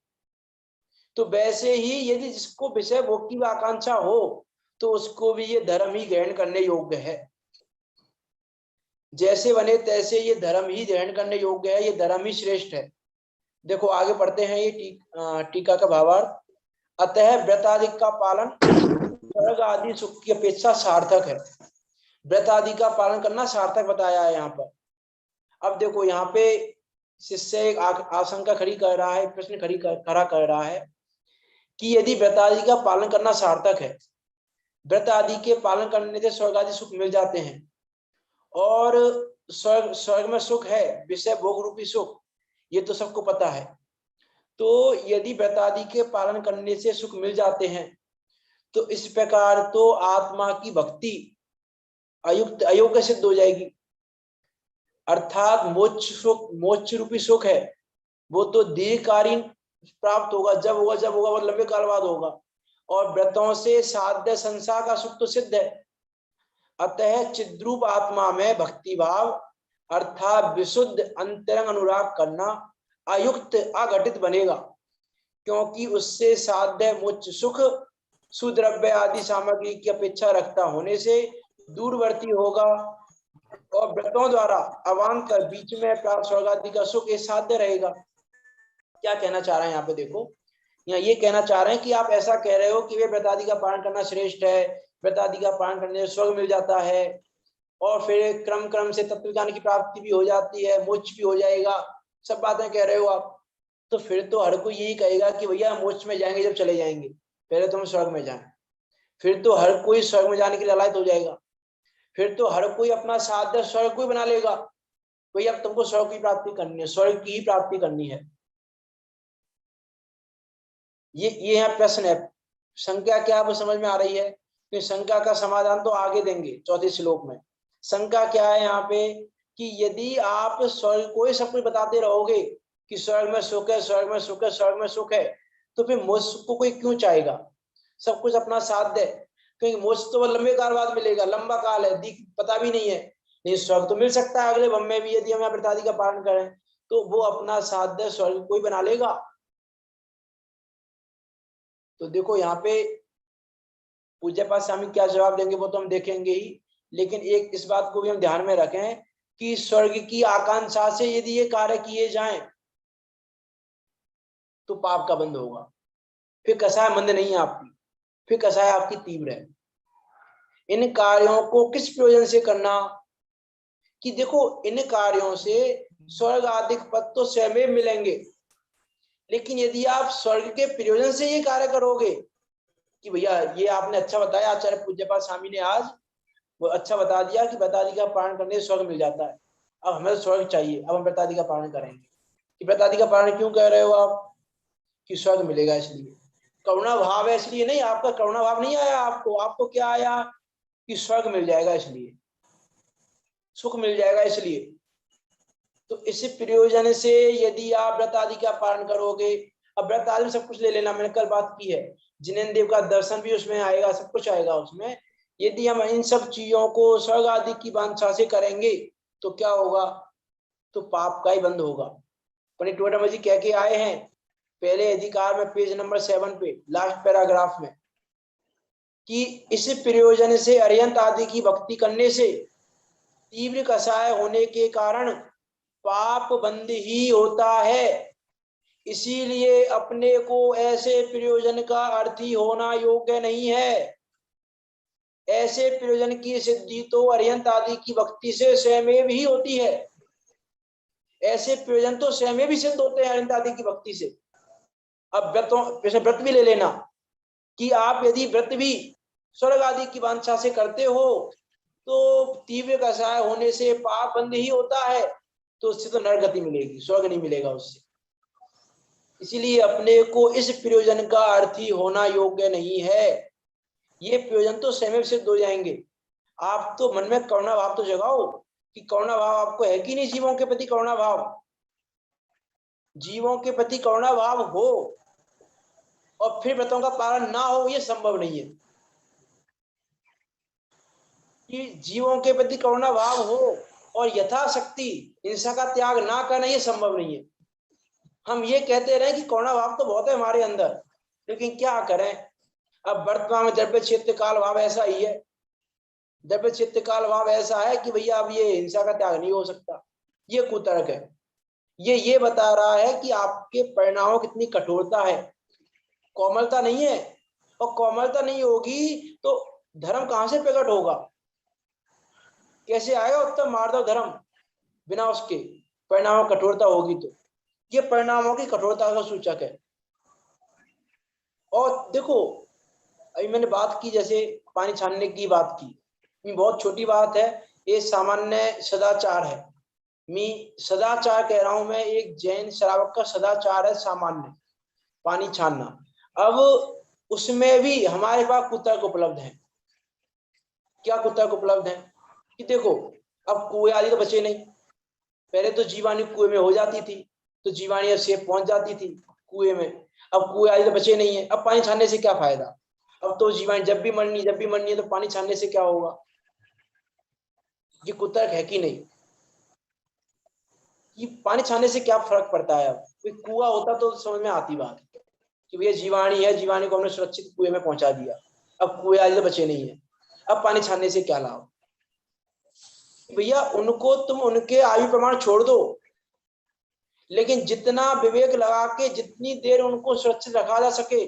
A: तो वैसे ही यदि जिसको विषय भोग की आकांक्षा हो तो उसको भी ये धर्म ही ग्रहण करने योग्य है। जैसे बने तैसे ये धर्म ही ग्रहण करने योग्य है, ये धर्म ही श्रेष्ठ है। देखो आगे पढ़ते हैं ये टीका का भावार्थ। अतः व्रतादि का पालन स्वर्ग आदि सुख की अपेक्षा सार्थक है। व्रत आदि का पालन करना सार्थक बताया है यहाँ पर। अब देखो यहाँ पे शिष्य एक आशंका खड़ी कर रहा है, प्रश्न खड़ा कर रहा है कि यदि व्रत आदि का पालन करना सार्थक है, व्रत आदि के पालन करने से स्वर्ग आदि सुख मिल जाते हैं, और स्वर्ग स्वर्ग में सुख है, विषय भोग रूपी सुख, ये तो सबको पता है। तो यदि व्रतादि के पालन करने से सुख मिल जाते हैं तो इस प्रकार तो आत्मा की भक्ति अयुक्त अयोग्य सिद्ध हो जाएगी। अर्थात मोक्ष रूपी सुख है वो तो दीर्घकालीन प्राप्त होगा, जब होगा वो लंबे काल बाद होगा। और व्रतों से साध्य संसार का सुख तो सिद्ध है। अतः चिद्रूप आत्मा में भक्ति भाव अर्थात विशुद्ध अंतरंग अनुराग करना अयुक्त अघटित बनेगा, क्योंकि उससे साध्य मोक्ष सुख सुद्रव्य आदि सामग्री की अपेक्षा रखता होने से दूरवर्ती होगा। और व्रतों द्वारा अवान्तर बीच में प्राप्त स्वर्ग आदि का सुख ये साध्य रहेगा। क्या कहना चाह रहे हैं यहाँ पे देखो, यहाँ ये कहना चाह रहे हैं कि आप ऐसा कह रहे हो कि वे व्रतादि का पालन करना श्रेष्ठ है, व्रतादि का पालन करने से स्वर्ग मिल जाता है और फिर क्रम क्रम से तत्व ज्ञान की प्राप्ति भी हो जाती है, मोक्ष भी हो जाएगा, सब बातें कह रहे हो आप। तो फिर तो हर कोई यही कहेगा कि भैया मोक्ष में जाएंगे जब चले जाएंगे, पहले तो हम स्वर्ग में जाएं। फिर तो हर कोई स्वर्ग में जाने के लिए लायक हो जाएगा। फिर तो हर कोई अपना साध्य स्वर्ग को ही बना लेगा, भैया अब तुमको स्वर्ग की प्राप्ति करनी है, स्वर्ग की ही प्राप्ति करनी है। ये यहाँ प्रश्न है। शंका क्या आपको समझ में आ रही है? तो शंका का समाधान तो आगे देंगे चौथे श्लोक में। शंका क्या है यहाँ पे कि यदि आप स्वर्ग को ही सब कुछ बताते रहोगे कि स्वर्ग में सुख है, स्वर्ग में सुख है, स्वर्ग में सुख है, तो फिर मोक्ष को कोई क्यों चाहेगा? सब कुछ अपना साथ दे, क्योंकि मोक्ष तो वह लंबे काल बाद मिलेगा, लंबा काल है, पता भी नहीं है। नहीं, स्वर्ग तो मिल सकता है अगले भव में भी, यदि हम यहाँ व्रतादि का पालन करें तो वो अपना साथ दे स्वर्ग कोई बना लेगा। तो देखो यहाँ पे पूज्य पाद स्वामी क्या जवाब देंगे वो तो हम देखेंगे ही, लेकिन एक इस बात को भी हम ध्यान में रखें कि स्वर्ग की आकांक्षा से यदि ये कार्य किए जाएं तो पाप का बंध होगा। फिर कसाय मंद नहीं है आपकी, फिर कसाय आपकी तीव्र है। इन कार्यों को किस प्रयोजन से करना कि देखो इन कार्यों से स्वर्ग आदि पद तो स्वयं मिलेंगे, लेकिन यदि आप स्वर्ग के प्रयोजन से ये कार्य करोगे कि भैया ये आपने अच्छा बताया, आचार्य पूज्यपाद स्वामी ने आज वो अच्छा बता दिया कि व्रतादि का पालन करने से स्वर्ग मिल जाता है, अब हमें स्वर्ग चाहिए, अब हम व्रतादि का पालन करेंगे। कि व्रतादि का पालन क्यों कर रहे हो आप? कि स्वर्ग मिलेगा इसलिए, करुणा भाव है इसलिए नहीं, आपका करुणा भाव नहीं आया आपको, आपको क्या आया कि स्वर्ग मिल जाएगा इसलिए, सुख मिल जाएगा इसलिए। तो इस प्रयोजन से यदि आप व्रत आदि का पालन करोगे, अब व्रत आदि में सब कुछ ले लेना, मैंने कल बात की है, जिनेन्द्र देव का दर्शन भी उसमें आएगा, सब कुछ आएगा उसमें। यदि हम इन सब चीजों को स्वर्ग आदि की वांछा से करेंगे तो क्या होगा? तो पाप का ही बंद होगा। पंडित टोडामल जी कह के आए हैं पहले अधिकार में पेज नंबर 7 पे लास्ट पैराग्राफ में कि इस प्रयोजन से अरिहंत आदि की भक्ति करने से तीव्र कषाय होने के कारण पाप बंद ही होता है। इसीलिए अपने को ऐसे प्रयोजन का अर्थी होना योग्य नहीं है। ऐसे प्रयोजन की सिद्धि तो अरिहंत आदि की भक्ति से स्वयं ही होती है। ऐसे प्रयोजन तो स्वयं भी सिद्ध होते हैं अरिहंत आदि की भक्ति से। अब व्रतों जैसे व्रत भी ले लेना कि आप यदि व्रत भी स्वर्ग आदि की वांछा से करते हो तो तीव्र कषाय होने से पाप बंद ही होता है, तो उससे तो नरगति मिलेगी, स्वर्ग नहीं मिलेगा उससे। इसीलिए अपने को इस प्रयोजन का अर्थी होना योग्य नहीं है। ये प्रयोजन तो स्वयं सिद्ध हो जाएंगे। आप तो मन में करुणा भाव तो जगाओ कि करुणा भाव आपको है कि नहीं, जीवों के प्रति करुणा भाव, जीवों के प्रति करुणा भाव हो और फिर व्रतों का पालन ना हो, ये संभव नहीं है। कि जीवों के प्रति करुणा भाव हो और यथाशक्ति हिंसा का त्याग ना करना, ये संभव नहीं है। हम ये कहते रहे कि करुणा भाव तो बहुत है हमारे अंदर, लेकिन क्या करें, अब वर्तमान में द्रव्य क्षेत्र काल भाव ऐसा ही है। द्रव्य क्षेत्र काल भाव ऐसा है कि भैया अब ये हिंसा का त्याग नहीं हो सकता। ये कुतर्क है। ये बता रहा है कि आपके परिणामों कितनी कठोरता है, कोमलता नहीं है। और कोमलता नहीं होगी तो धर्म कहां से प्रकट होगा? कैसे आएगा उत्तम मार्दव धर्म बिना उसके? परिणामों कठोरता होगी तो ये परिणामों की कठोरता का सूचक है। और देखो अभी मैंने बात की जैसे पानी छानने की बात की, ये बहुत छोटी बात है, ये सामान्य सदाचार है। मैं सदाचार कह रहा हूं, मैं एक जैन श्रावक का सदाचार है सामान्य पानी छानना। अब उसमें भी हमारे पास कुतर्क उपलब्ध है। क्या कुतर्क उपलब्ध है कि देखो, अब कुएं आदि तो बचे नहीं। पहले तो जीवाणु कुएं में हो जाती थी, तो जीवाणु अब सेफ पहुंच जाती थी कुएं में। अब कुएं आदि तो बचे नहीं है, अब पानी छानने से क्या फायदा? अब तो जीवाणु जब भी मरनी है तो पानी छानने से क्या होगा? ये कुतर्क है कि नहीं? कि पानी छानने से क्या फर्क पड़ता है? अब कोई कुआं होता तो समझ में आती बात कि भैया जीवाणु है, जीवाणु को हमने सुरक्षित कुएं में पहुंचा दिया, अब कुएं आदि तो बचे नहीं है, अब पानी छानने से क्या लाभ? भैया उनको तुम उनके आयु प्रमाण छोड़ दो, लेकिन जितना विवेक लगा के जितनी देर उनको सुरक्षित रखा जा सके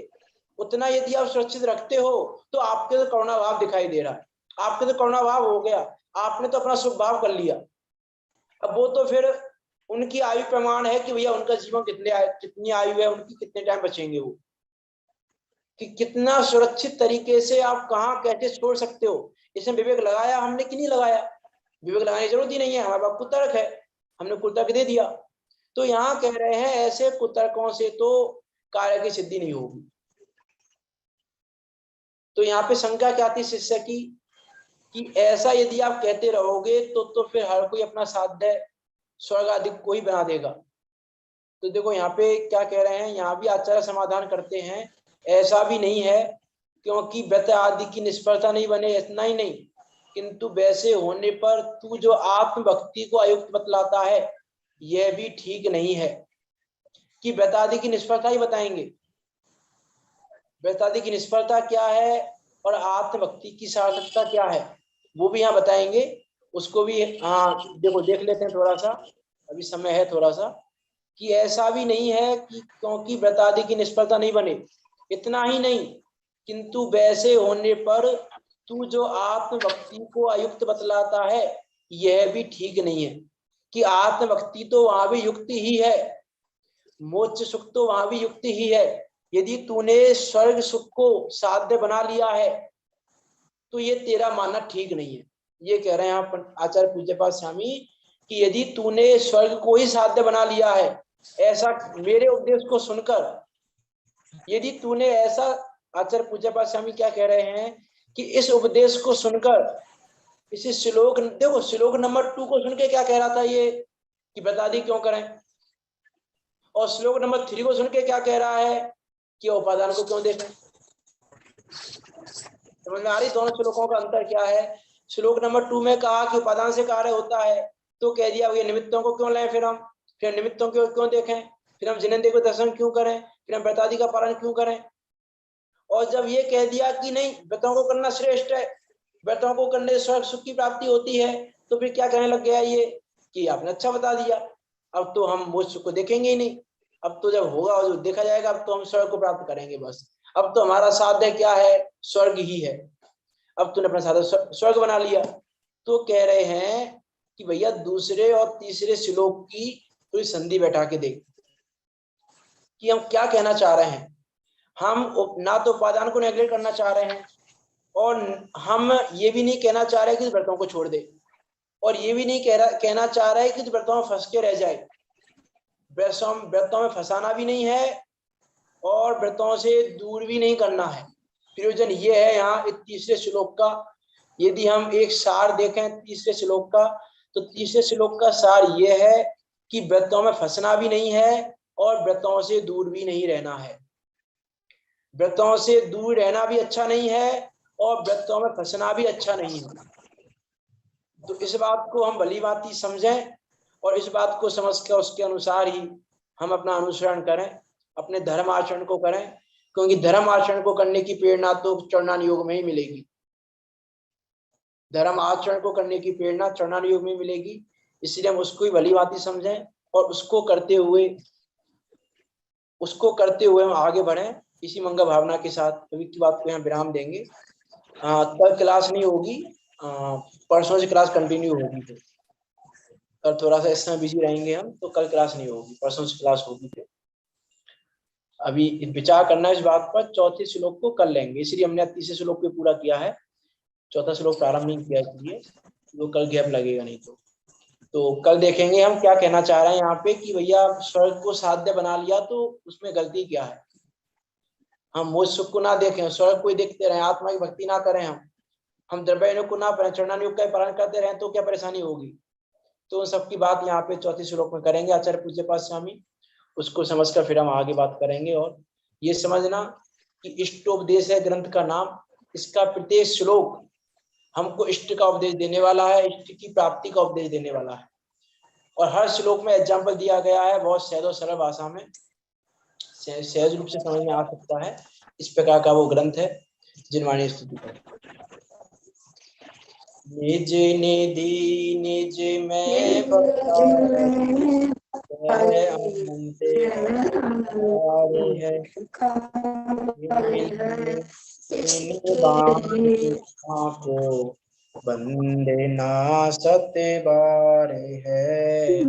A: उतना यदि आप सुरक्षित रखते हो तो आपके तो करुणा भाव दिखाई दे रहा है, आपके तो करुणा भाव हो गया, आपने तो अपना शुभ भाव कर लिया। अब वो तो फिर उनकी आयु प्रमाण है कि भैया उनका जीवन कितनी आयु है, उनकी कितने टाइम बचेंगे, वो कि कितना सुरक्षित तरीके से आप कहाँ कैसे छोड़ सकते हो, इसमें विवेक लगाया हमने कि नहीं लगाया? विवेक लगाने की जरूरत ही नहीं है, हमारे पास कुतर्क है, हमने कुतर्क दे दिया। तो यहाँ कह रहे हैं ऐसे कुतर्कों से तो कार्य की सिद्धि नहीं होगी। तो यहाँ पे शंका क्या थी शिष्य की कि ऐसा यदि आप कहते रहोगे तो फिर हर कोई अपना साध्य स्वर्ग आदि को ही बना देगा। तो देखो यहाँ पे क्या कह रहे हैं, यहाँ भी आचार्य समाधान करते हैं, ऐसा भी नहीं है, क्योंकि व्यत आदि की निष्फलता नहीं बने, इतना ही नहीं, किंतु वैसे होने पर तू जो आत्म भक्ति को अयुक्त बतलाता है यह भी ठीक नहीं है। कि व्यत आदि की निष्फलता ही बताएंगे, व्यत आदि की निष्फलता क्या है और आत्म भक्ति की सार्थकता क्या है वो भी यहाँ बताएंगे। उसको भी हाँ देखो देख लेते हैं थोड़ा सा, अभी समय है थोड़ा सा, कि ऐसा भी नहीं है कि क्योंकि व्रत आदि की निष्फलता नहीं बने, इतना ही नहीं, किंतु वैसे होने पर तू जो आत्म भक्ति को अयुक्त बतलाता है यह भी ठीक नहीं है। कि आत्म भक्ति तो वहां भी युक्ति ही है, मोक्ष सुख तो वहां भी युक्ति ही है। यदि तूने स्वर्ग सुख को साध्य बना लिया है तो ये तेरा मानना ठीक नहीं है। ये कह रहे हैं आचार्य पूज्यपाद स्वामी कि यदि तूने स्वर्ग को ही साध्य बना लिया है, ऐसा मेरे उपदेश को सुनकर यदि तूने ऐसा, आचार्य पूज्यपाद स्वामी क्या कह रहे हैं कि इस उपदेश को सुनकर, इसी श्लोक देखो श्लोक नंबर 2 को सुन के क्या कह रहा था ये कि बता दी क्यों करें, और श्लोक नंबर 3 को सुन के क्या कह रहा है कि उपादान को क्यों देखें। समझ में आ रही दोनों श्लोकों का अंतर क्या है? श्लोक नंबर 2 में कहा कि उपादान से कार्य होता है, तो कह दिया ये निमित्तों को क्यों लें, फिर निमित्तों को क्यों देखें, फिर हम जिनेंद्रिय को दर्शन क्यों करें, फिर हम व्रतादि का पालन क्यों करें। और जब ये कह दिया कि नहीं व्रतों को करना श्रेष्ठ है, व्रतों को करने से स्वर्ग सुख की प्राप्ति होती है, तो फिर क्या कहने लग गया ये कि आपने अच्छा बता दिया, अब तो हम मोक्ष सुख को देखेंगे ही नहीं, अब तो जब होगा जो देखा जाएगा, अब तो हम स्वर्ग को प्राप्त करेंगे बस, अब तो हमारा साध्य क्या है, स्वर्ग ही है, अब तूने अपना साध्य स्वर्ग बना लिया। तो कह रहे हैं कि भैया दूसरे और तीसरे श्लोक की थोड़ी संधि बैठा के देख कि हम क्या कहना चाह रहे हैं। हम ना तो उपादान को नेगलेक्ट करना चाह रहे हैं, और हम ये भी नहीं कहना चाह रहे कि व्रतों को छोड़ दे, और ये भी नहीं कहना चाह रहे कि व्रतों में फंस के रह जाए। व्रतों में फंसाना भी नहीं है और व्रतों से दूर भी नहीं करना है। प्रयोजन ये है यहाँ तीसरे श्लोक का, यदि हम एक सार देखें तीसरे श्लोक का, तो तीसरे श्लोक का सार ये है कि व्रतों में फंसना भी नहीं है और व्रतों से दूर भी नहीं रहना है। व्रतों से दूर रहना भी अच्छा नहीं है और व्रतों में फंसना भी अच्छा नहीं है। तो इस बात को हम भली भांति समझें और इस बात को समझ के उसके अनुसार ही हम अपना अनुसरण करें, अपने धर्म आचरण को करें, क्योंकि धर्म आचरण को करने की प्रेरणा तो चरणान योग में ही मिलेगी। धर्म आचरण को करने की प्रेरणा चरणान योग में मिलेगी, इसलिए हम उसको ही भली भांति समझें और उसको करते हुए हम आगे बढ़ें। इसी मंगल भावना के साथ अभी की बात को यहाँ विराम देंगे। कल क्लास नहीं होगी, परसों से क्लास कंटिन्यू होगी। तो कल थोड़ा सा इस समय बिजी रहेंगे हम, तो कल क्लास नहीं होगी, परसों से क्लास होगी। तो अभी विचार करना इस बात पर, चौथे श्लोक को कर लेंगे, इसलिए हमने तीसरे श्लोक को पूरा किया है, चौथा श्लोक प्रारंभ नहीं किया इसलिए। वो कल गैप लगेगा नहीं तो कल देखेंगे हम क्या कहना चाह रहे हैं यहाँ पे कि भैया स्वर्ग को साध्य बना लिया तो उसमें गलती क्या है। हम मोह सुख को ना देखें, स्वर्ग को ही देखते रहे, आत्मा की भक्ति ना करें, हम द्रव्य को ना पढ़े, चरणानुयोग का पालन करते रहे तो क्या परेशानी होगी। तो उन सबकी बात यहाँ पे चौथी श्लोक में करेंगे आचार्य पूज्य पाद स्वामी, उसको समझकर फिर हम आगे बात करेंगे। और ये समझना कि इष्टोपदेश है ग्रंथ का नाम, इसका प्रत्येक श्लोक हमको इष्ट का उपदेश देने वाला है, इष्ट की प्राप्ति का उपदेश देने वाला है। और हर श्लोक में एग्जाम्पल दिया गया है, बहुत सहज और सरल भाषा में, सहज रूप से समझ में आ सकता है। इस प्रकार का वो ग्रंथ है जिनवाणी स्तुति का। निज निधि निज में को बंदे ना सत्य बारे है।